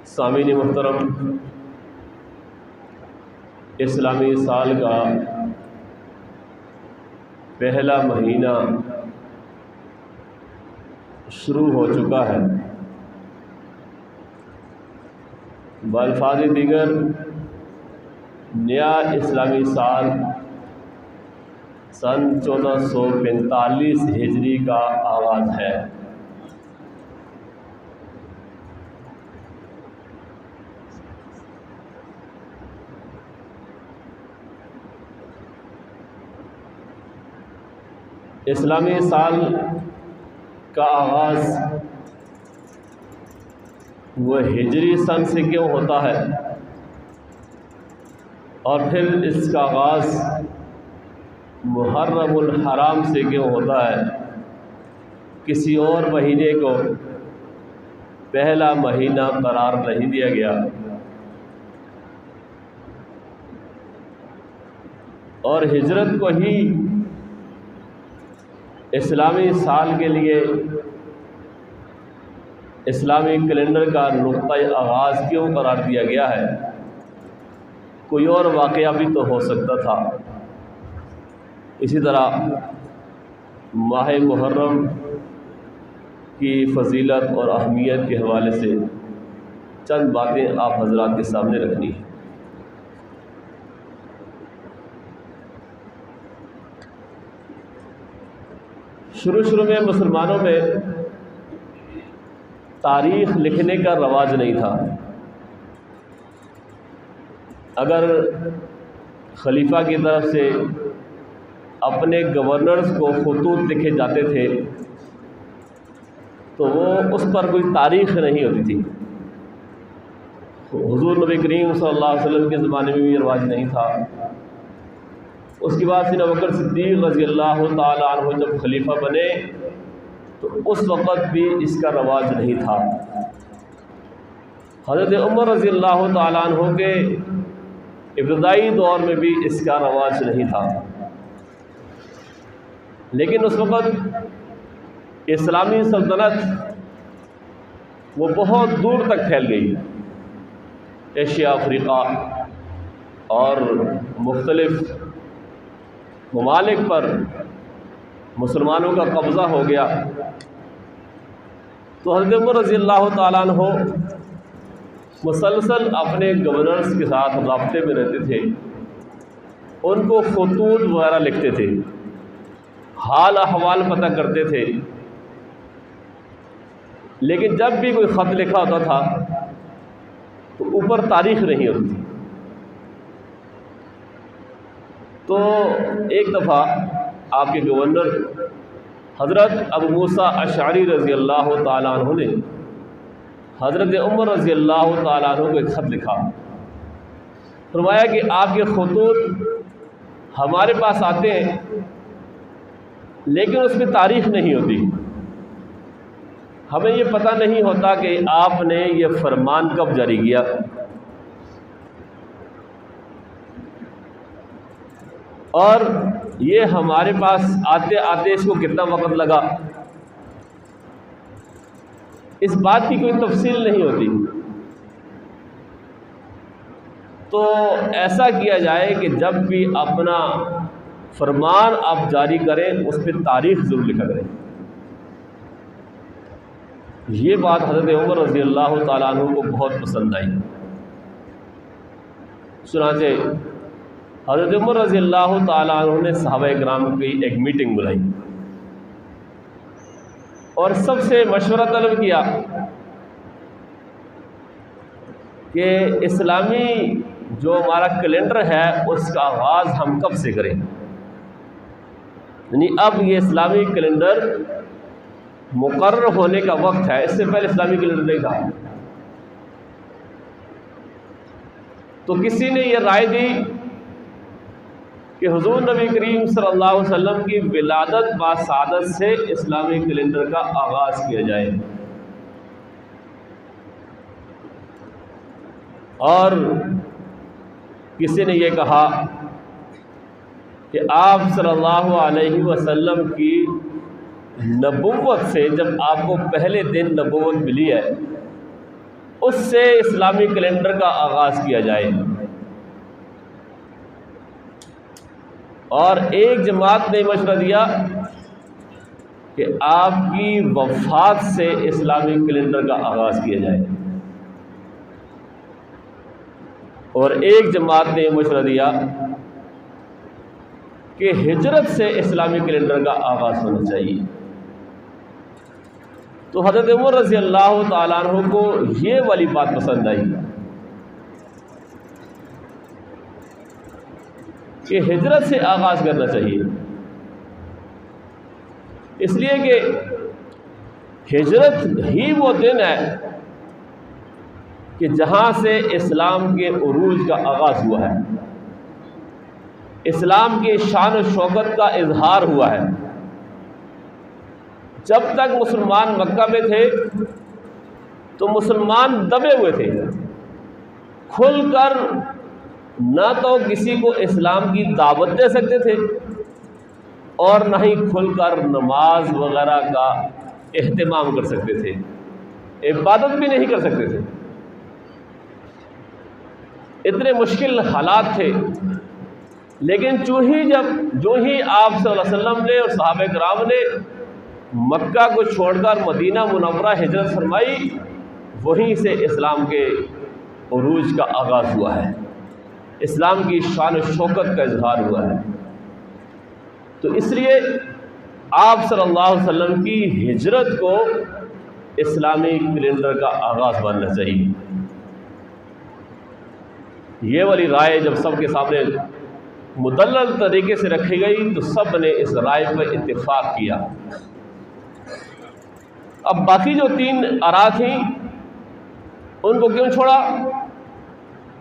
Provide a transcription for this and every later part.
سامعین محترم، اسلامی سال کا پہلا مہینہ شروع ہو چکا ہے۔ بالفاظ دیگر نیا اسلامی سال سن 1445 ہجری کا آغاز ہے۔ اسلامی سال کا آغاز وہ ہجری سن سے کیوں ہوتا ہے، اور پھر اس کا آغاز محرم الحرام سے کیوں ہوتا ہے؟ کسی اور مہینے کو پہلا مہینہ قرار نہیں دیا گیا، اور ہجرت کو ہی اسلامی سال کے لیے اسلامی کیلنڈر کا نقطۂ آغاز کیوں قرار دیا گیا ہے؟ کوئی اور واقعہ بھی تو ہو سکتا تھا۔ اسی طرح ماہ محرم کی فضیلت اور اہمیت کے حوالے سے چند باتیں آپ حضرات کے سامنے رکھنی ہیں۔ شروع میں مسلمانوں میں تاریخ لکھنے کا رواج نہیں تھا۔ اگر خلیفہ کی طرف سے اپنے گورنرز کو خطوط لکھے جاتے تھے تو وہ اس پر کوئی تاریخ نہیں ہوتی تھی۔ حضور نبی کریم صلی اللہ علیہ وسلم کے زمانے میں بھی یہ رواج نہیں تھا۔ اس کے بعد سیدنا ابوبکر صدیق رضی اللہ تعالیٰ عنہ جب خلیفہ بنے تو اس وقت بھی اس کا رواج نہیں تھا۔ حضرت عمر رضی اللہ تعالیٰ عنہ کے ابتدائی دور میں بھی اس کا رواج نہیں تھا، لیکن اس وقت اسلامی سلطنت وہ بہت دور تک پھیل گئی۔ ایشیا، افریقہ اور مختلف ممالک پر مسلمانوں کا قبضہ ہو گیا، تو حضرت عمر رضی اللہ تعالیٰ عنہ مسلسل اپنے گورنرز کے ساتھ رابطے میں رہتے تھے، ان کو خطوط وغیرہ لکھتے تھے، حال احوال پتہ کرتے تھے، لیکن جب بھی کوئی خط لکھا ہوتا تھا تو اوپر تاریخ نہیں ہوتی تھی۔ تو ایک دفعہ آپ کے گورنر حضرت ابو موسیٰ اشعری رضی اللہ تعالیٰ عنہ نے حضرت عمر رضی اللہ تعالیٰ عنہ کو ایک خط لکھا، فرمایا کہ آپ کے خطوط ہمارے پاس آتے ہیں لیکن اس میں تاریخ نہیں ہوتی، ہمیں یہ پتہ نہیں ہوتا کہ آپ نے یہ فرمان کب جاری کیا۔ اور یہ ہمارے پاس آتے آتے اس کو کتنا وقت لگا، اس بات کی کوئی تفصیل نہیں ہوتی۔ تو ایسا کیا جائے کہ جب بھی اپنا فرمان آپ جاری کریں اس پہ تاریخ ضرور لکھا کریں۔ یہ بات حضرت عمر رضی اللہ تعالیٰ عنہ کو بہت پسند آئی۔ چنانچہ حضرت عمر رضی اللہ تعالیٰ عنہ نے صحابہ کرام کی ایک میٹنگ بلائی اور سب سے مشورہ طلب کیا کہ اسلامی جو ہمارا کیلنڈر ہے اس کا آغاز ہم کب سے کریں، یعنی اب یہ اسلامی کیلنڈر مقرر ہونے کا وقت ہے، اس سے پہلے اسلامی کیلنڈر نہیں تھا۔ تو کسی نے یہ رائے دی کہ حضور نبی کریم صلی اللہ علیہ وسلم کی ولادت باسعادت سے اسلامی کیلنڈر کا آغاز کیا جائے، اور کسی نے یہ کہا کہ آپ صلی اللہ علیہ وسلم کی نبوت سے جب آپ کو پہلے دن نبوت ملی ہے اس سے اسلامی کیلنڈر کا آغاز کیا جائے۔ اور ایک جماعت نے مشورہ دیا کہ آپ کی وفات سے اسلامی کیلنڈر کا آغاز کیا جائے، اور ایک جماعت نے مشورہ دیا کہ ہجرت سے اسلامی کیلنڈر کا آغاز ہونا چاہیے۔ تو حضرت عمر رضی اللہ تعالیٰ عنہ کو یہ والی بات پسند آئی کہ ہجرت سے آغاز کرنا چاہیے، اس لیے کہ ہجرت ہی وہ دن ہے کہ جہاں سے اسلام کے عروج کا آغاز ہوا ہے، اسلام کی شان و شوکت کا اظہار ہوا ہے۔ جب تک مسلمان مکہ میں تھے تو مسلمان دبے ہوئے تھے، کھل کر نہ تو کسی کو اسلام کی دعوت دے سکتے تھے اور نہ ہی کھل کر نماز وغیرہ کا اہتمام کر سکتے تھے، عبادت بھی نہیں کر سکتے تھے، اتنے مشکل حالات تھے۔ لیکن جو ہی آپ صلی اللہ علیہ وسلم نے اور صحابہ کرام نے مکہ کو چھوڑ کر مدینہ منورہ ہجرت فرمائی، وہیں سے اسلام کے عروج کا آغاز ہوا ہے، اسلام کی شان و شوکت کا اظہار ہوا ہے۔ تو اس لیے آپ صلی اللہ علیہ وسلم کی ہجرت کو اسلامی کیلنڈر کا آغاز ماننا چاہیے۔ یہ والی رائے جب سب کے سامنے مدلل طریقے سے رکھی گئی تو سب نے اس رائے پر اتفاق کیا۔ اب باقی جو 3 آراء تھیں ان کو کیوں چھوڑا؟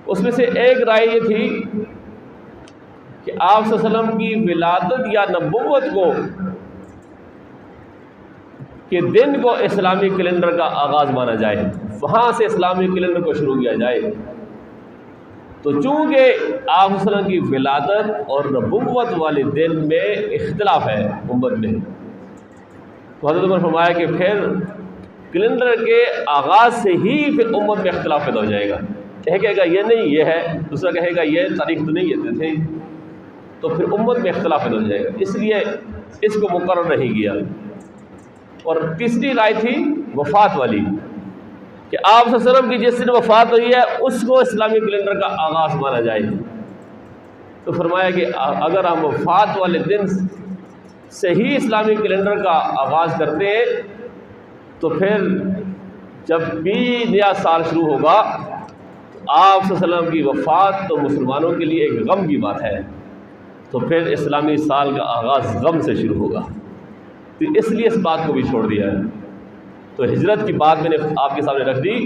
اس میں سے ایک رائے یہ تھی کہ آپ صلی اللہ علیہ وسلم کی ولادت یا نبوت کو کے دن کو اسلامی کیلنڈر کا آغاز مانا جائے، وہاں سے اسلامی کیلنڈر کو شروع کیا جائے۔ تو چونکہ آپ صلی اللہ علیہ وسلم کی ولادت اور نبوت والے دن میں اختلاف ہے امت میں، تو حضرت عمر فرمایا کہ پھر کیلنڈر کے آغاز سے ہی پھر امت میں اختلاف پیدا ہو جائے گا، ایک کہے گا یہ نہیں یہ ہے، دوسرا کہے گا یہ تاریخ تو نہیں یہ تھے، تو پھر امت میں اختلاف پیدا ہو جائے گا، اس لیے اس کو مقرر نہیں کیا۔ اور تیسری رائے تھی وفات والی کہ آپ صلی اللہ علیہ وسلم کی جس دن وفات ہوئی ہے اس کو اسلامی کیلنڈر کا آغاز مانا جائے۔ تو فرمایا کہ اگر ہم وفات والے دن سے ہی اسلامی کیلنڈر کا آغاز کرتے ہیں تو پھر جب بھی نیا سال شروع ہوگا تو آپ صلی اللہ علیہ وسلم کی وفات تو مسلمانوں کے لیے ایک غم کی بات ہے، تو پھر اسلامی سال کا آغاز غم سے شروع ہوگا، تو اس لیے اس بات کو بھی چھوڑ دیا ہے۔ تو ہجرت کی بات میں نے آپ کے سامنے رکھ دی،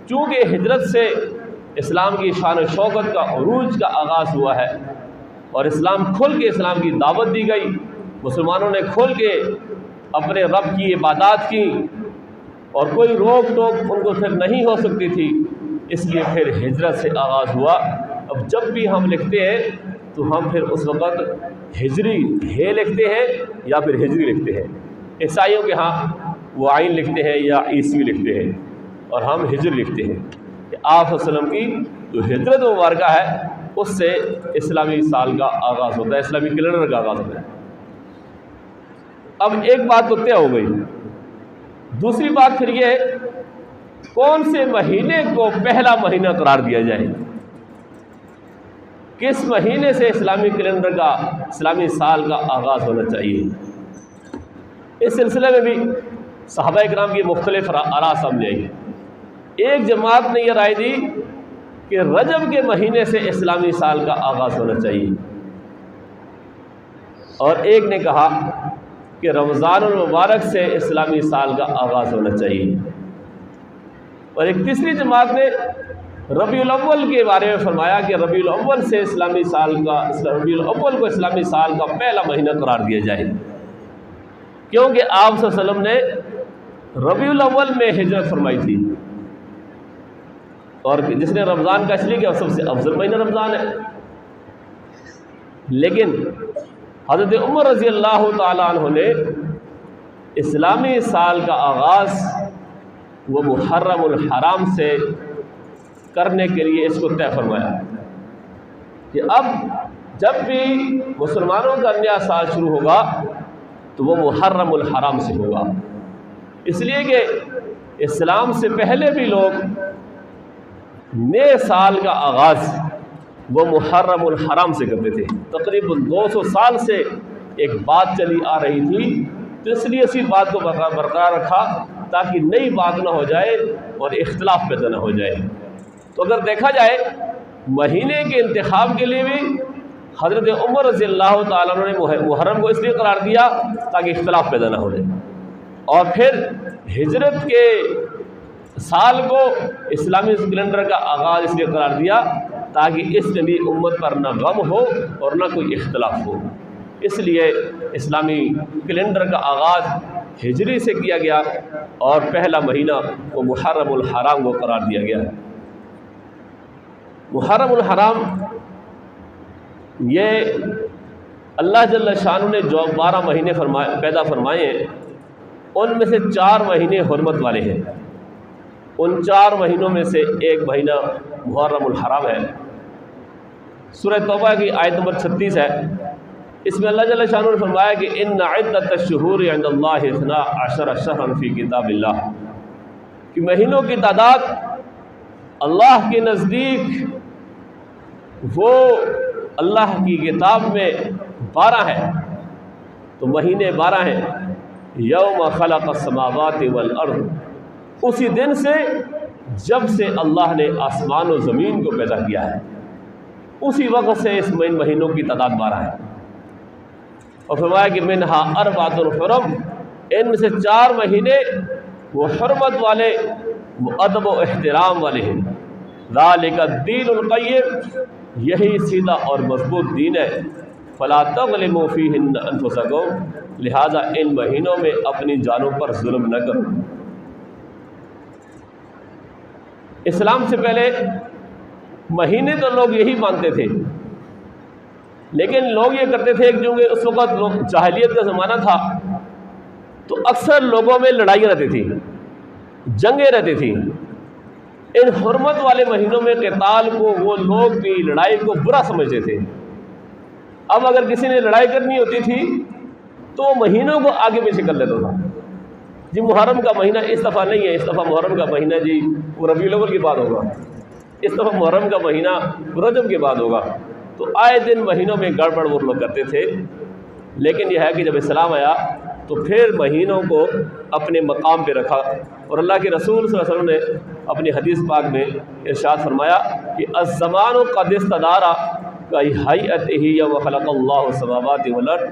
چونکہ ہجرت سے اسلام کی شان و شوکت کا عروج کا آغاز ہوا ہے اور اسلام کھل کے اسلام کی دعوت دی گئی، مسلمانوں نے کھل کے اپنے رب کی عبادات کی اور کوئی روک ٹوک ان کو پھر نہیں ہو سکتی تھی، اس لیے پھر ہجرت سے آغاز ہوا۔ اب جب بھی ہم لکھتے ہیں تو ہم پھر اس وقت ہجری ہے لکھتے ہیں یا پھر ہجری لکھتے ہیں۔ عیسائیوں کے ہاں وہ عین لکھتے ہیں یا عیسوی لکھتے ہیں، اور ہم ہجر لکھتے ہیں کہ آپ صلی اللہ علیہ وسلم کی جو ہجرت مبارکہ ہے اس سے اسلامی سال کا آغاز ہوتا ہے، اسلامی کیلنڈر کا آغاز ہوتا ہے۔ اب ایک بات تو طے ہو گئی، دوسری بات پھر یہ کون سے مہینے کو پہلا مہینہ قرار دیا جائے، کس مہینے سے اسلامی کیلنڈر کا اسلامی سال کا آغاز ہونا چاہیے۔ اس سلسلے میں بھی صحابہ کرام کی مختلف آراء سامنے آئی۔ ایک جماعت نے یہ رائے دی کہ رجب کے مہینے سے اسلامی سال کا آغاز ہونا چاہیے، اور ایک نے کہا کہ رمضان المبارک سے اسلامی سال کا آغاز ہونا چاہیے، اور ایک تیسری جماعت نے ربیع الاول کے بارے میں فرمایا کہ ربیع الاول سے ربیع الاول کو اسلامی سال کا پہلا مہینہ قرار دیا جائے، کیونکہ آپ صلی اللہ علیہ وسلم نے ربیع الاول میں ہجرت فرمائی تھی، اور جس نے رمضان کا اس لیے کہ سب سے افضل مہینہ رمضان ہے۔ لیکن حضرت عمر رضی اللہ تعالیٰ عنہ نے اسلامی سال کا آغاز وہ محرم الحرام سے کرنے کے لیے اس کو طے فرمایا کہ اب جب بھی مسلمانوں کا نیا سال شروع ہوگا تو وہ محرم الحرام سے ہوگا، اس لیے کہ اسلام سے پہلے بھی لوگ نئے سال کا آغاز وہ محرم الحرام سے کرتے تھے۔ تقریباً 200 سال سے ایک بات چلی آ رہی تھی، تو اس لیے اسی بات کو برقرار رکھا تاکہ نئی بات نہ ہو جائے اور اختلاف پیدا نہ ہو جائے۔ تو اگر دیکھا جائے مہینے کے انتخاب کے لیے بھی حضرت عمر رضی اللہ تعالیٰ عنہ نے محرم کو اس لیے قرار دیا تاکہ اختلاف پیدا نہ ہو جائے، اور پھر ہجرت کے سال کو اسلامی کیلنڈر کا آغاز اس لیے قرار دیا تاکہ اس میں بھی امت پر نہ غم ہو اور نہ کوئی اختلاف ہو۔ اس لیے اسلامی کیلنڈر کا آغاز ہجری سے کیا گیا اور پہلا مہینہ وہ محرم الحرام کو قرار دیا گیا ہے۔ محرم الحرام یہ اللہ جل شانہ نے جو 12 مہینے پیدا فرمائے ہیں، ان میں سے 4 مہینے حرمت والے ہیں۔ ان 4 مہینوں میں سے ایک مہینہ محرم الحرام ہے۔ سورہ توبہ کی آیت نمبر 36 ہے، اس میں اللہ جل شانہ نے فرمایا کہ ان عدۃ الشہور عند اللہ 12 شہرا فی کتاب اللہ، کہ مہینوں کی تعداد اللہ کے نزدیک وہ اللہ کی کتاب میں 12 ہے۔ تو مہینے 12 ہیں، یوم خلق السماوات والارض، اسی دن سے جب سے اللہ نے آسمان و زمین کو پیدا کیا ہے، اسی وقت سے اس مہینوں کی تعداد 12 ہے۔ اور فرمایا کہ منہا اربعۃ حرم، ان میں سے 4 مہینے وہ حرمت والے، وہ ادب و احترام والے ہیں۔ ذالک الدین القیم، یہی سیدھا اور مضبوط دین ہے۔ فلا تظلموا فیہن انفسکم، لہذا ان مہینوں میں اپنی جانوں پر ظلم نہ کرو۔ اسلام سے پہلے مہینے تو لوگ یہی مانتے تھے، لیکن لوگ یہ کرتے تھے کیونکہ اس وقت لوگ جاہلیت کا زمانہ تھا، تو اکثر لوگوں میں لڑائیاں رہتی تھیں، جنگیں رہتی تھیں۔ ان حرمت والے مہینوں میں قتال کو وہ لوگ بھی لڑائی کو برا سمجھتے تھے۔ اب اگر کسی نے لڑائی کرنی ہوتی تھی تو مہینوں کو آگے پیچھے کر لیتا تھا، جی محرم کا مہینہ اس دفعہ نہیں ہے، اس دفعہ محرم کا مہینہ جی وہ ربیع الاول کے بعد ہوگا، اس دفعہ محرم کا مہینہ رجب کے بعد ہوگا۔ تو آئے دن مہینوں میں گڑبڑ وہ لوگ کرتے تھے، لیکن یہ ہے کہ جب اسلام آیا تو پھر مہینوں کو اپنے مقام پہ رکھا، اور اللہ کے رسول صلی اللہ علیہ وسلم نے اپنی حدیث پاک میں ارشاد فرمایا کہ الزمان قد استدار کہیئتہ یوم خلق اللہ السماوات والارض،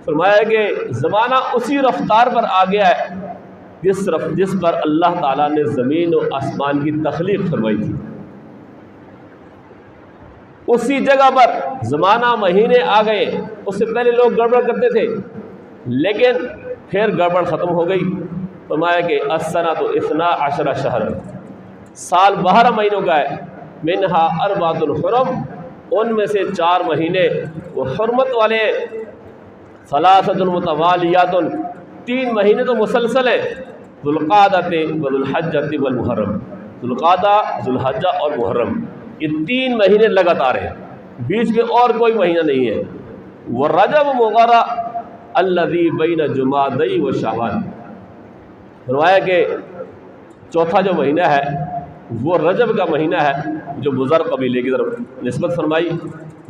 فرمایا کہ زمانہ اسی رفتار پر آ گیا ہے جس پر اللہ تعالیٰ نے زمین و آسمان کی تخلیق فرمائی تھی۔ اسی جگہ پر زمانہ مہینے آ گئے، اس سے پہلے لوگ گڑبڑ کرتے تھے، لیکن پھر گڑبڑ ختم ہو گئی۔ فرمایا کہ السنۃ 12 شہر، سال 12 مہینوں کا ہے، منہا اربعۃ حرم، ان میں سے 4 مہینے وہ حرمت والے ہیں، ثلاثۃ متوالیات، 3 مہینے تو مسلسل ہیں، ذوالقعدۃ وذوالحجۃ والمحرم، ذوالقعدہ، ذوالحجہ اور محرم، یہ 3 مہینے لگاتار ہیں، بیچ میں اور کوئی مہینہ نہیں ہے۔ والرجب مغرہ الذی بین جمادی و شعبان، فرمایا کہ چوتھا جو مہینہ ہے وہ رجب کا مہینہ ہے، جو مضر قبیلے کی طرف نسبت فرمائی،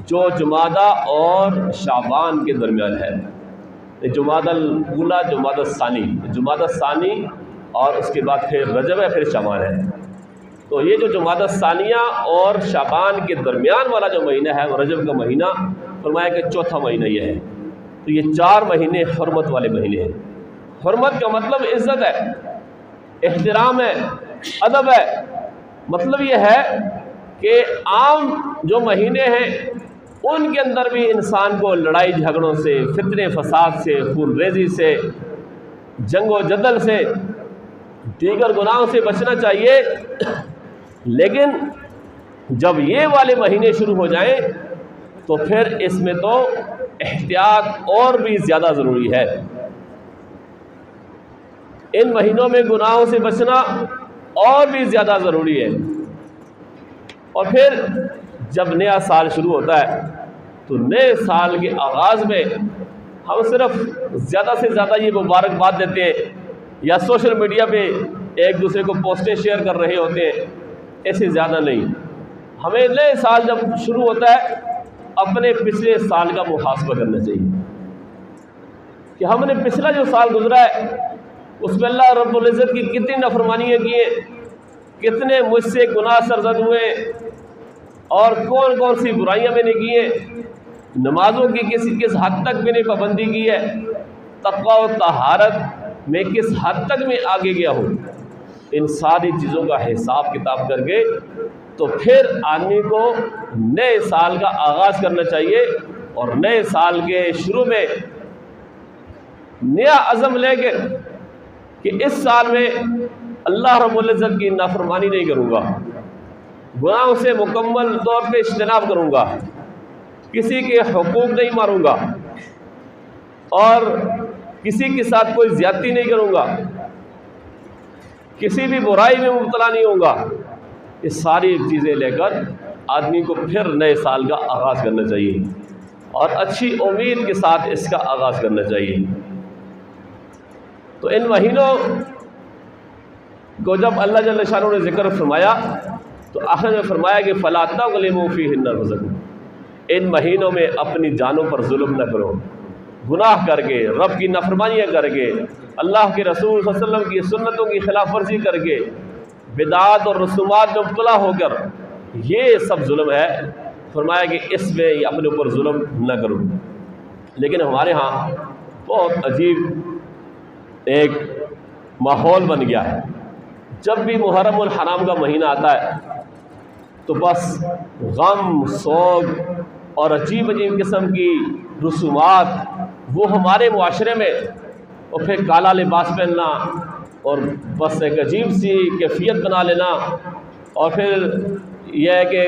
جو جمادہ اور شعبان کے درمیان ہے، جمادہ الاولیٰ، جمادہ الثانی، جمادہ الثانی اور اس کے بعد پھر رجب ہے، پھر شعبان ہے۔ تو یہ جو جمادہ الثانیہ اور شعبان کے درمیان والا جو مہینہ ہے وہ رجب کا مہینہ، فرمایا کہ چوتھا مہینہ یہ ہے۔ تو یہ 4 مہینے حرمت والے مہینے ہیں۔ حرمت کا مطلب عزت ہے، احترام ہے، ادب ہے۔ مطلب یہ ہے کہ عام جو مہینے ہیں ان کے اندر بھی انسان کو لڑائی جھگڑوں سے، فتنے فساد سے، خون ریزی سے، جنگ و جدل سے، دیگر گناہوں سے بچنا چاہیے، لیکن جب یہ والے مہینے شروع ہو جائیں تو پھر اس میں تو احتیاط اور بھی زیادہ ضروری ہے۔ ان مہینوں میں گناہوں سے بچنا اور بھی زیادہ ضروری ہے۔ اور پھر جب نیا سال شروع ہوتا ہے تو نئے سال کے آغاز میں ہم صرف زیادہ سے زیادہ یہ مبارکباد دیتے ہیں یا سوشل میڈیا پہ ایک دوسرے کو پوسٹیں شیئر کر رہے ہوتے ہیں، ایسے زیادہ نہیں۔ ہمیں نئے سال جب شروع ہوتا ہے اپنے پچھلے سال کا محاسبہ کرنا چاہیے کہ ہم نے پچھلا جو سال گزرا ہے اس میں اللہ رب العزت کی کتنی نافرمانیاں کی ہیں، کتنے مجھ سے گناہ سرزد ہوئے اور کون کون سی برائیاں میں نے کی ہیں، نمازوں کی کس حد تک میں نے پابندی کی ہے، تقویٰ و طہارت میں کس حد تک میں آگے گیا ہوں۔ ان ساری چیزوں کا حساب کتاب کر کے تو پھر آدمی کو نئے سال کا آغاز کرنا چاہیے، اور نئے سال کے شروع میں نیا عزم لے کے کہ اس سال میں اللہ رب العزت کی نافرمانی نہیں کروں گا، گناہوں سے مکمل طور پہ اجتناب کروں گا، کسی کے حقوق نہیں ماروں گا اور کسی کے ساتھ کوئی زیادتی نہیں کروں گا، کسی بھی برائی میں مبتلا نہیں ہوں گا۔ یہ ساری چیزیں لے کر آدمی کو پھر نئے سال کا آغاز کرنا چاہیے اور اچھی امید کے ساتھ اس کا آغاز کرنا چاہیے۔ تو ان مہینوں کو جب اللہ جل شانہ نے ذکر فرمایا تو آخر میں فرمایا کہ فَلَا تَظْلِمُوا فِيهِنَّ أَنفُسَكُمْ، ان مہینوں میں اپنی جانوں پر ظلم نہ کرو، گناہ کر کے، رب کی نافرمانیاں کر کے، اللہ کے رسول صلی اللہ علیہ وسلم کی سنتوں کی خلاف ورزی کر کے، بدعات اور رسومات میں مبتلا ہو کر، یہ سب ظلم ہے۔ فرمایا کہ اس میں اپنے اوپر ظلم نہ کرو۔ لیکن ہمارے ہاں بہت عجیب ایک ماحول بن گیا ہے، جب بھی محرم الحرام کا مہینہ آتا ہے تو بس غم، سوگ اور عجیب عجیب قسم کی رسومات وہ ہمارے معاشرے میں، اور پھر کالا لباس پہننا اور بس ایک عجیب سی کیفیت بنا لینا، اور پھر یہ ہے کہ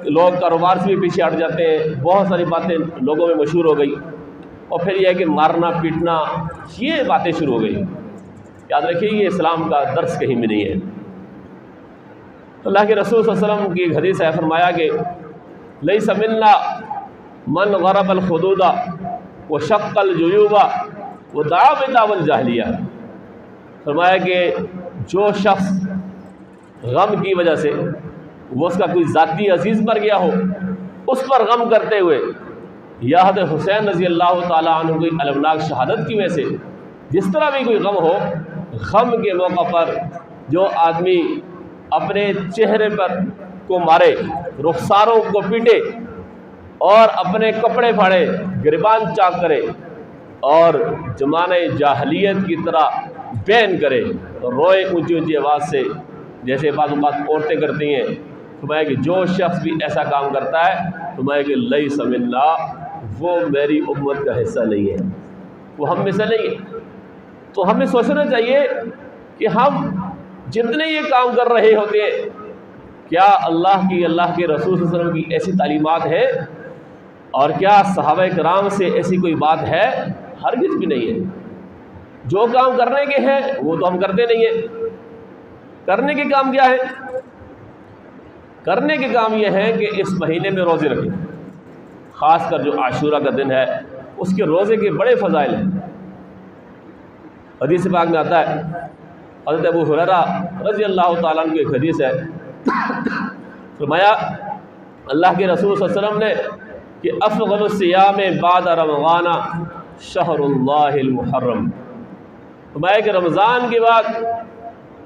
لوگ کاروبار سے بھی پیچھے ہٹ جاتے ہیں، بہت ساری باتیں لوگوں میں مشہور ہو گئی، اور پھر یہ ہے کہ مارنا پیٹنا، یہ باتیں شروع ہو گئی۔ یاد رکھیے یہ اسلام کا درس کہیں بھی نہیں ہے۔ اللہ کے رسول صلی اللہ علیہ وسلم کی ایک حدیث ہے، فرمایا کہ لیس منا من غرب الخدود وشق الجیوب ودعا بدعوى الجاہلیہ، فرمایا کہ جو شخص غم کی وجہ سے وہ اس کا کوئی ذاتی عزیز مر گیا ہو، اس پر غم کرتے ہوئے، یا حضرت حسین رضی اللہ تعالیٰ عنہ کی المناک شہادت کی وجہ سے، جس طرح بھی کوئی غم ہو، غم کے موقع پر جو آدمی اپنے چہرے پر کو مارے، رخساروں کو پیٹے اور اپنے کپڑے پھاڑے، گریبان چاک کرے اور زمانہ جاہلیت کی طرح بین کرے، روئے اونچی اونچی آواز سے جیسے بعض اوقات عورتیں کرتی ہیں، فرمایا کہ جو شخص بھی ایسا کام کرتا ہے فرمایا کہ لیس منا، وہ میری امت کا حصہ نہیں ہے، وہ ہم میں سے نہیں ہے۔ تو ہمیں سوچنا چاہیے کہ ہم جتنے یہ کام کر رہے ہوتے ہیں، کیا اللہ کے رسول صلی اللہ علیہ وسلم کی ایسی تعلیمات ہیں، اور کیا صحابہ کرام سے ایسی کوئی بات ہے؟ ہرگز بھی نہیں ہے۔ جو کام کرنے کے ہیں وہ تو ہم کرتے نہیں ہیں۔ کرنے کے کام کیا ہے؟ کرنے کے کام یہ ہے کہ اس مہینے میں روزے رکھیں، خاص کر جو عاشورہ کا دن ہے اس کے روزے کے بڑے فضائل ہیں۔ حدیث پاک میں آتا ہے، حضرت ابو ہریرہ رضی اللہ تعالیٰ عنہ کی ایک حدیث ہے، فرمایا اللہ کے رسول صلی اللہ علیہ وسلم نے کہ افضل الصیام بعد رمضان شہر اللہ المحرم، فرمایا کہ رمضان کے بعد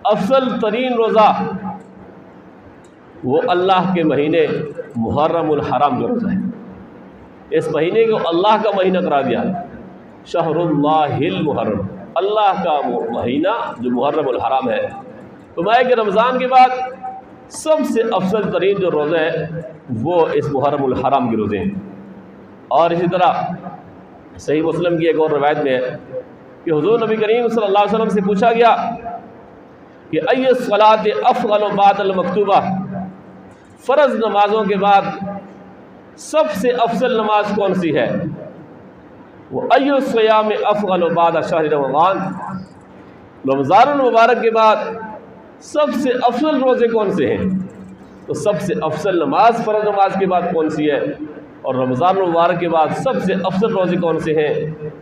افضل ترین روزہ وہ اللہ کے مہینے محرم الحرام کا روزہ ہے۔ اس مہینے کو اللہ کا مہینہ قرار دیا ہے، شہر اللہ المحرم، اللہ کا مہینہ جو محرم الحرام ہے۔ فرمایا کہ رمضان کے بعد سب سے افضل ترین جو روزے ہیں وہ اس محرم الحرام کے روزے ہیں۔ اور اسی طرح صحیح مسلم کی ایک اور روایت میں ہے کہ حضور نبی کریم صلی اللہ علیہ وسلم سے پوچھا گیا کہ ای الصلاۃ افضل بعد المکتوبہ، فرض نمازوں کے بعد سب سے افضل نماز کون سی ہے؟ وہ ای الصیام افضل بعد شہر رمضان، رمضان المبارک کے بعد سب سے افضل روزے کون سے ہیں؟ تو سب سے افضل نماز فرض نماز کے بعد کون سی ہے؟ اور رمضان المبارک کے بعد سب سے افضل روزے کون سے ہیں؟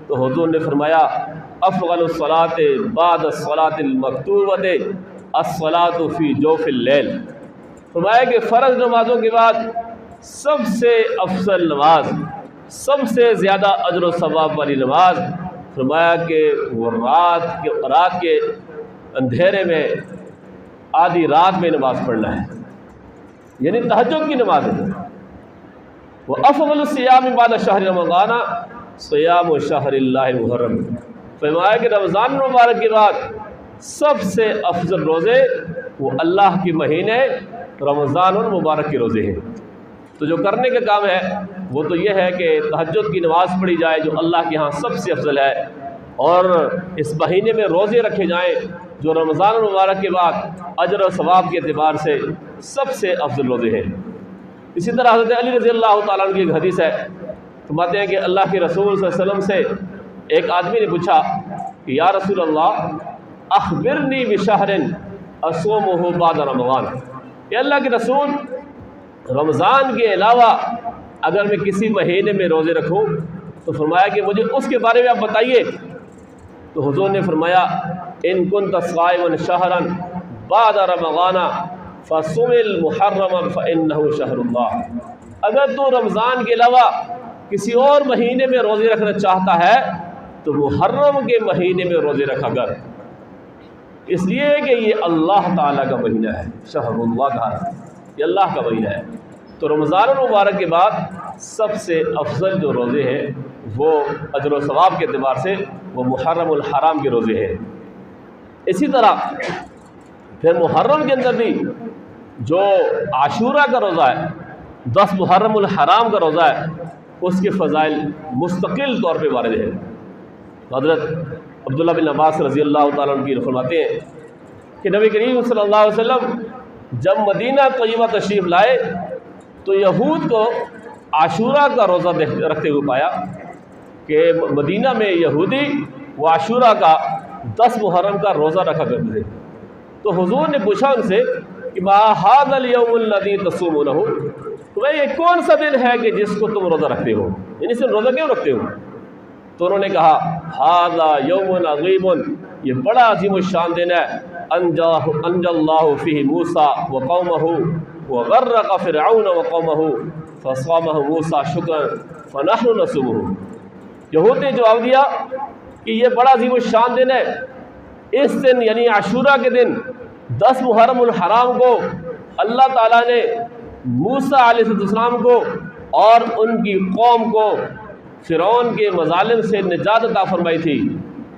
تو حضور نے فرمایا افضل الصلاۃ بعد الصلاۃ المکتوبۃ الصلاۃ فی جوف اللیل۔ فرمایا کہ فرض نمازوں کے بعد سب سے افضل نماز، سب سے زیادہ اجر و ثواب والی نماز، فرمایا کہ وہ رات کے اندھیرے میں آدھی رات میں نماز پڑھنا ہے، یعنی تہجد کی نماز ہے۔ وہ افضل الصیام بعد شہر رمضان صیام شہر اللہ المحرم۔ فرمایا کہ رمضان المبارک کے بعد سب سے افضل روزے وہ اللہ کے مہینے رمضان المبارک کے روزے ہیں۔ تو جو کرنے کا کام ہے وہ تو یہ ہے کہ تہجد کی نماز پڑھی جائے جو اللہ کے ہاں سب سے افضل ہے، اور اس مہینے میں روزے رکھے جائیں جو رمضان المبارک کے بعد اجر و ثواب کے اعتبار سے سب سے افضل روزے ہیں۔ اسی طرح حضرت علی رضی اللہ تعالیٰ عنہ کی ایک حدیث ہے، فرماتے ہیں کہ اللہ کے رسول صلی اللہ علیہ وسلم سے ایک آدمی نے پوچھا کہ یا رسول اللہ اخبرنی بشہر اصومہ بعد رمضان، کہ اللہ کے رسول رمضان کے علاوہ اگر میں کسی مہینے میں روزے رکھوں تو فرمایا کہ مجھے اس کے بارے میں آپ بتائیے۔ تو حضور نے فرمایا ان کنت صائما شہرا بعد رمضان فصم المحرم فانہ شہر اللہ، اگر تو رمضان کے علاوہ کسی اور مہینے میں روزے رکھنا چاہتا ہے تو محرم کے مہینے میں روزے رکھا کر، اس لیے کہ یہ اللہ تعالیٰ کا مہینہ ہے، شہر اللہ کا، یہ اللہ کا مہینہ ہے۔ تو رمضان المبارک کے بعد سب سے افضل جو روزے ہیں وہ اجر و ثواب کے اعتبار سے وہ محرم الحرام کے روزے ہیں۔ اسی طرح پھر محرم کے اندر بھی جو عاشورہ کا روزہ ہے، 10 محرم الحرام کا روزہ ہے، اس کے فضائل مستقل طور پہ وارد ہیں۔ حضرت عبداللہ بن عباس رضی اللہ تعالیٰ عنہ فرماتے ہیں کہ نبی کریم صلی اللہ علیہ وسلم جب مدینہ طیبہ تشریف لائے تو یہود کو عاشورہ کا روزہ رکھتے ہوئے پایا کہ مدینہ میں یہودی وہ عاشورہ کا 10 محرم کا روزہ رکھا کرتے تھے۔ تو حضور نے پوچھا ان سے کہ ما ھذا اليوم الذی تصومونہ، تو یہ کون سا دن ہے کہ جس کو تم روزہ رکھتے ہو، یعنی صرف روزہ کیوں رکھتے ہو؟ تو انہوں نے کہا ھذا یوم عظیم، یہ بڑا عظیم الشان دن ہے، انجى اللہ فیہ موسیٰ وقومہ وغرق فرعون وقومہ فصامہ موسیٰ شکرا فنحن نصومہ۔ یہود نے جواب دیا کہ یہ بڑا عظیم الشان دن ہے، اس دن یعنی عاشورہ کے دن 10 محرم الحرام کو اللہ تعالیٰ نے موسیٰ علیہ السلام کو اور ان کی قوم کو فرعون کے مظالم سے نجات عطا فرمائی تھی،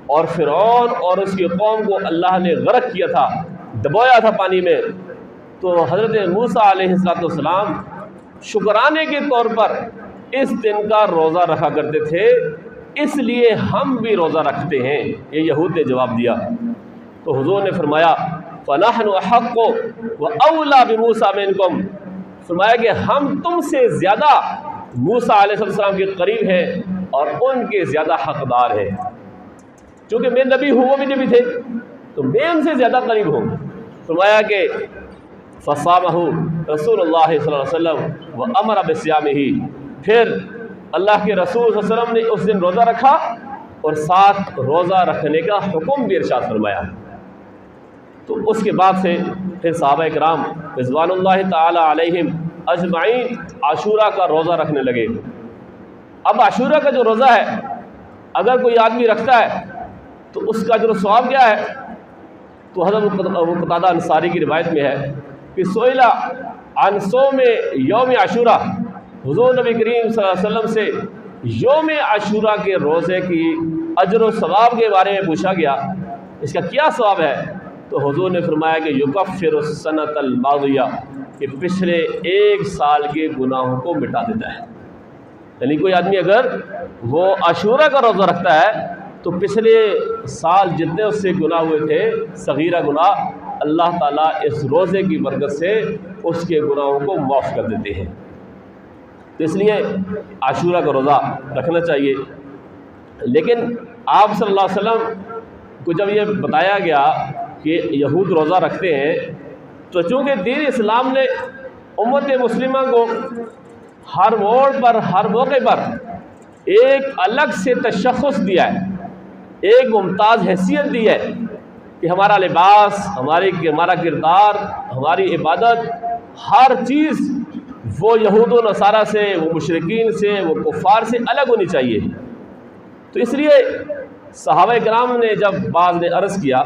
اور فرعون اور اس کی قوم کو اللہ نے غرق کیا تھا، ڈبویا تھا پانی میں۔ تو حضرت موسیٰ علیہ السلام شکرانے کے طور پر اس دن کا روزہ رکھا کرتے تھے، اس لیے ہم بھی روزہ رکھتے ہیں، یہ یہود نے جواب دیا۔ تو حضور نے فرمایا فَنَحْنُ أَحَقُّ وَأَوْلَىٰ بِمُوسَىٰ مِنْكُمْ، فرمایا کہ ہم تم سے زیادہ موسیٰ علیہ السلام کے قریب ہیں اور ان کے زیادہ حقدار ہیں، چونکہ میں نبی ہوں وہ بھی نبی تھے تو میں ان سے زیادہ قریب ہوں۔ فرمایا کہ فصامہ رسول اللہ صلی اللہ علیہ وسلم وامر بصیامہ، پھر اللہ کے رسول صلی اللہ علیہ وسلم نے اس دن روزہ رکھا اور ساتھ روزہ رکھنے کا حکم بھی ارشاد فرمایا۔ تو اس کے بعد سے پھر صحابہ کرام رضوان اللہ تعالی علیہم اجمعین عاشورہ کا روزہ رکھنے لگے۔ اب عاشورہ کا جو روزہ ہے اگر کوئی آدمی رکھتا ہے تو اس کا جو ثواب کیا ہے؟ تو حضرت ابو قتادہ انصاری کی روایت میں ہے کہ سئلہ عن صوم یوم عاشورہ، حضور نبی کریم صلی اللہ علیہ وسلم سے یوم عاشورہ کے روزے کی اجر و ثواب کے بارے میں پوچھا گیا، اس کا کیا ثواب ہے؟ تو حضور نے فرمایا کہ یکفر السنۃ الماضیہ، کہ پچھلے 1 سال کے گناہوں کو مٹا دیتا ہے۔ یعنی کوئی آدمی اگر وہ عاشورہ کا روزہ رکھتا ہے تو پچھلے سال جتنے اس سے گناہ ہوئے تھے صغیرہ گناہ، اللہ تعالیٰ اس روزے کی برکت سے اس کے گناہوں کو معاف کر دیتے ہیں۔ تو اس لیے عاشورہ کا روزہ رکھنا چاہیے۔ لیکن آپ صلی اللہ علیہ وسلم کو جب یہ بتایا گیا کہ یہود روزہ رکھتے ہیں، تو چونکہ دین اسلام نے امت مسلمہ کو ہر موڑ پر ہر موقع پر ایک الگ سے تشخص دیا ہے، ایک ممتاز حیثیت دی ہے کہ ہمارا لباس، ہمارا کردار، ہماری عبادت، ہر چیز وہ یہود و نصارہ سے، وہ مشرکین سے، وہ کفار سے الگ ہونی چاہیے۔ تو اس لیے صحابہ کرام نے جب بعض نے عرض کیا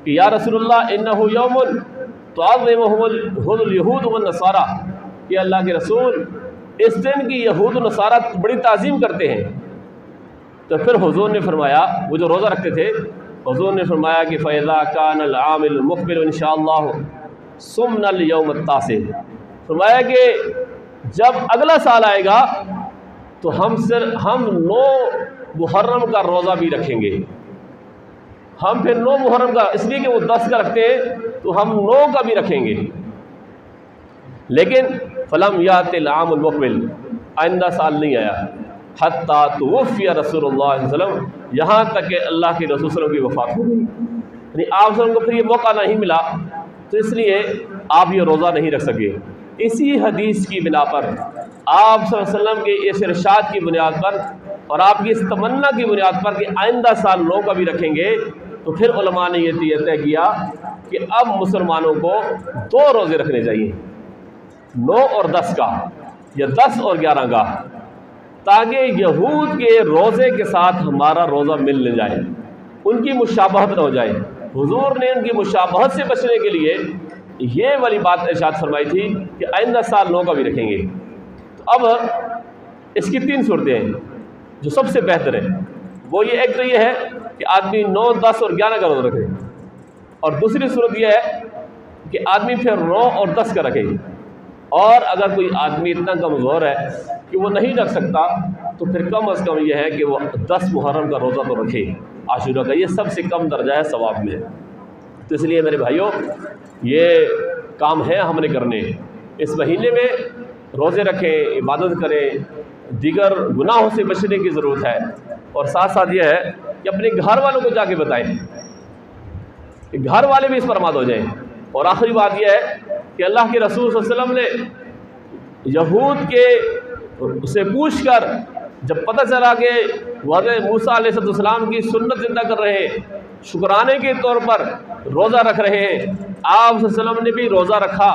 کہ یا رسول اللہ انہ یوم تعظمہ الیہود والنصارہ، کہ اللہ کے رسول اس دن کی یہود و نصارہ بڑی تعظیم کرتے ہیں، تو پھر حضور نے فرمایا، وہ جو روزہ رکھتے تھے، حضور نے فرمایا کہ فَإِذَا كَانَ الْعَامِ الْمُقْبِلُ إِنْ شَاءَ اللَّهُ صُمْنَا الْيَوْمَ التَّاسِعَ، فرمایا کہ جب اگلا سال آئے گا تو ہم 9 محرم کا روزہ بھی رکھیں گے۔ ہم پھر 9 محرم کا، اس لیے کہ وہ 10 کا رکھتے ہیں تو ہم 9 کا بھی رکھیں گے۔ لیکن فلم یات العام المقبل، آئندہ سال نہیں آیا، حتیٰ توفی رسول اللہ صلی اللہ علیہ وسلم، یہاں تک کہ اللہ کے رسول صلی اللہ علیہ وسلم کی وفات ہو گئی، یعنی آپ صلی اللہ علیہ وسلم کو پھر یہ موقع نہیں ملا، تو اس لیے آپ یہ روزہ نہیں رکھ سکے۔ اسی حدیث کی بنا پر، آپ صلی اللہ علیہ وسلم کے اس ارشاد کی بنیاد پر اور آپ کی اس تمنا کی بنیاد پر کہ آئندہ سال 9 کا بھی رکھیں گے، تو پھر علماء نے یہ طے کیا کہ اب مسلمانوں کو 2 روزے رکھنے چاہیے، 9 اور 10 کا، یا 10 اور 11 کا، تاکہ یہود کے روزے کے ساتھ ہمارا روزہ مل نہ جائے، ان کی مشابہت نہ ہو جائے۔ حضور نے ان کی مشابہت سے بچنے کے لیے یہ والی بات ارشاد فرمائی تھی کہ آئندہ سال 9 کا بھی رکھیں گے۔ تو اب اس کی 3 صورتیں ہیں جو سب سے بہتر ہیں، وہ ایک تو یہ ہے کہ آدمی 9، 10 اور 11 کا روزہ رکھے، اور دوسری صورت یہ ہے کہ آدمی پھر 9 اور 10 کا رکھے، اور اگر کوئی آدمی اتنا کمزور ہے کہ وہ نہیں رکھ سکتا تو پھر کم از کم یہ ہے کہ وہ 10 محرم کا روزہ تو رکھے، عاشورہ کا، یہ سب سے کم درجہ ہے ثواب میں۔ تو اس لیے میرے بھائیوں، یہ کام ہے ہم نے کرنے، اس مہینے میں روزے رکھیں، عبادت کریں، دیگر گناہوں سے بچنے کی ضرورت ہے، اور ساتھ ساتھ یہ ہے کہ اپنے گھر والوں کو جا کے بتائیں کہ گھر والے بھی اس پر آماد ہو جائیں۔ اور آخری بات یہ ہے کہ اللہ کے رسول صلی اللہ علیہ وسلم نے یہود کے سے پوچھ کر جب پتہ چلا کہ حضرت موسیٰ علیہ السلام کی سنت زندہ کر رہے ہیں، شکرانے کے طور پر روزہ رکھ رہے ہیں، آپ صلی اللہ علیہ وسلم نے بھی روزہ رکھا،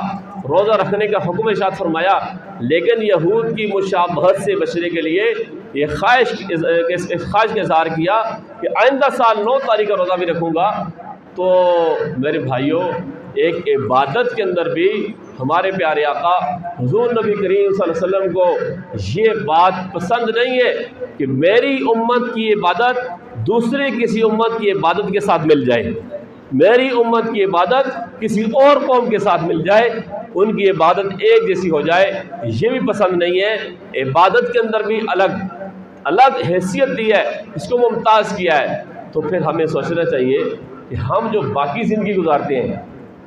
روزہ رکھنے کا حکم ارشاد فرمایا، لیکن یہود کی مشابہت سے بچنے کے لیے یہ خواہش کا اظہار کیا کہ آئندہ سال 9 تاریخ کا روزہ بھی رکھوں گا۔ تو میرے بھائیوں، ایک عبادت کے اندر بھی ہمارے پیارے آقا حضور نبی کریم صلی اللہ علیہ وسلم کو یہ بات پسند نہیں ہے کہ میری امت کی عبادت دوسرے کسی امت کی عبادت کے ساتھ مل جائے، میری امت کی عبادت کسی اور قوم کے ساتھ مل جائے، ان کی عبادت ایک جیسی ہو جائے، یہ بھی پسند نہیں ہے۔ عبادت کے اندر بھی الگ حیثیت دی ہے، اس کو ممتاز کیا ہے۔ تو پھر ہمیں سوچنا چاہیے کہ ہم جو باقی زندگی گزارتے ہیں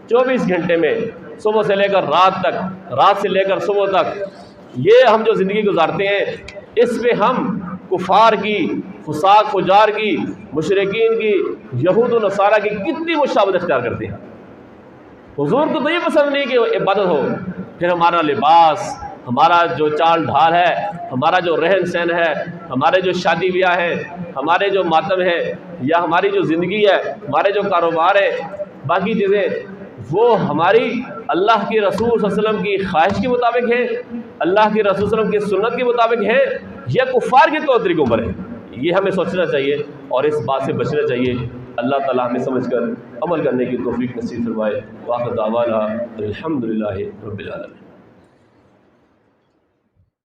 24 گھنٹے میں، صبح سے لے کر رات تک، رات سے لے کر صبح تک، یہ ہم جو زندگی گزارتے ہیں، اس میں ہم کفار کی، فساق فجار کی، مشرکین کی، یہود و نصارہ کی کتنی مشابہت اختیار کرتے ہیں۔ حضور کو تو یہ پسند نہیں کہ عبادت ہو، پھر ہمارا لباس، ہمارا جو چال ڈھال ہے، ہمارا جو رہن سہن ہے، ہمارے جو شادی بیاہ ہے، ہمارے جو ماتم ہے، یا ہماری جو زندگی ہے، ہمارے جو کاروبار ہے، باقی چیزیں، وہ ہماری اللہ کے رسول صلی اللہ علیہ وسلم کی خواہش کے مطابق ہے، اللہ کے رسول صلی اللہ علیہ وسلم کی سنت کے مطابق ہے، یا کفار کے طور طریقوں پر ہے۔ یہ ہمیں سوچنا چاہیے اور اس بات سے بچنا چاہیے۔ اللہ تعالیٰ ہمیں سمجھ کر عمل کرنے کی توفیق نصیب فرمائے۔ وآخر دعوانا الحمدللہ رب العالمین۔